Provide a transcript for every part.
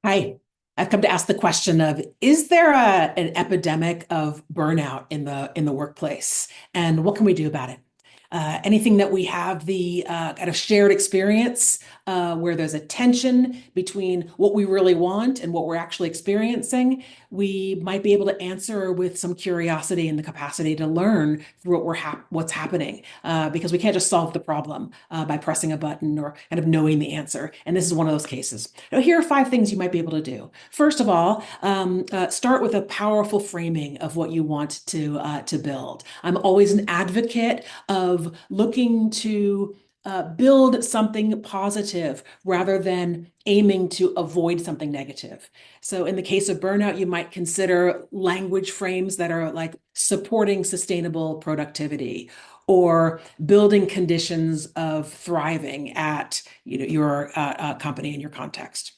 Hi, I've come to ask the question of, is there an epidemic of burnout in the workplace? And what can we do about it? Anything that we have the kind of shared experience where there's a tension between what we really want and what we're actually experiencing, we might be able to answer with some curiosity and the capacity to learn through what's happening, because we can't just solve the problem by pressing a button or kind of knowing the answer. And this is one of those cases. Now, here are 5 things you might be able to do. First of all, start with a powerful framing of what you want to build. I'm always an advocate of looking to build something positive rather than aiming to avoid something negative. So, in the case of burnout, you might consider language frames that are like supporting sustainable productivity or building conditions of thriving at your company and your context.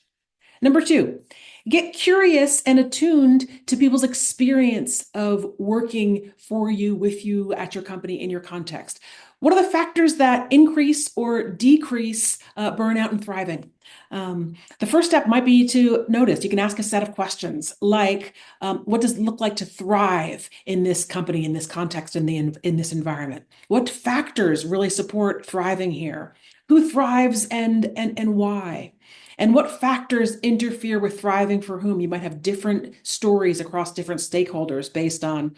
Number two, get curious and attuned to people's experience of working for you, with you, at your company, in your context. What are the factors that increase or decrease burnout and thriving? The first step might be to notice. You can ask a set of questions like, what does it look like to thrive in this company, in this context, in this environment? What factors really support thriving here? Who thrives and why? And what factors interfere with thriving for whom? You might have different stories across different stakeholders based on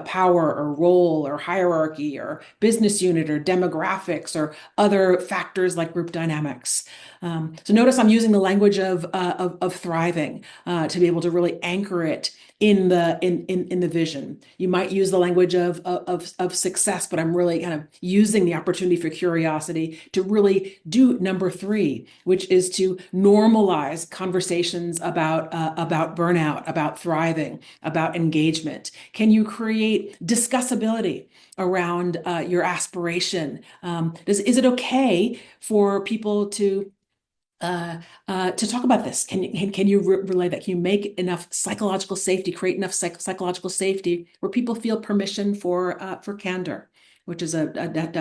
power or role or hierarchy or business unit or demographics or other factors like group dynamics. So notice I'm using the language of thriving to be able to really anchor it in the vision. You might use the language of success, but I'm really kind of using the opportunity for curiosity to really do number three, which is to normalize conversations about burnout, about thriving, about engagement. Can you create discussability around your aspiration? Is it okay for people to talk about this? Can you relay that? Can you make enough psychological safety, create enough psychological safety where people feel permission for candor, which is a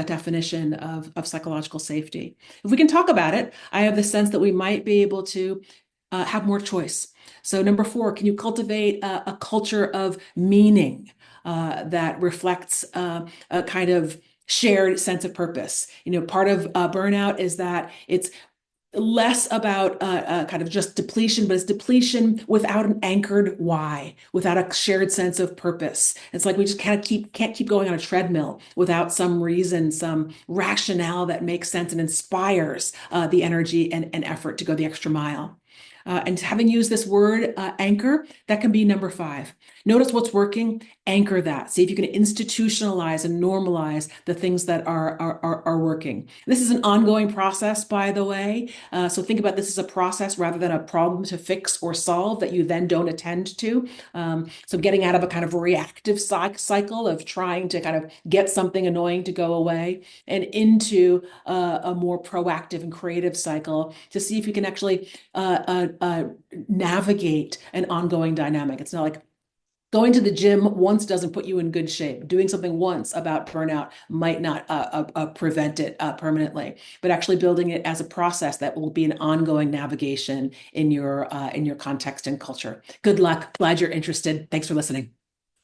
definition of psychological safety. If we can talk about it, I have the sense that we might be able to have more choice. So number four, can you cultivate a culture of meaning that reflects a kind of shared sense of purpose? Part of burnout is that it's less about kind of just depletion, but it's depletion without an anchored why, without a shared sense of purpose. It's like we just kind of can't keep going on a treadmill without some reason, some rationale that makes sense and inspires the energy and effort to go the extra mile. And having used this word anchor, that can be number five. Notice what's working, anchor that. See if you can institutionalize and normalize the things that are working. This is an ongoing process, by the way. So think about this as a process rather than a problem to fix or solve that you then don't attend to. So getting out of a kind of reactive cycle of trying to kind of get something annoying to go away and into a more proactive and creative cycle to see if you can actually navigate an ongoing dynamic. It's not like going to the gym once doesn't put you in good shape. Doing something once about burnout might not prevent it permanently, but actually building it as a process that will be an ongoing navigation in your context and culture. Good luck. Glad you're interested. Thanks for listening.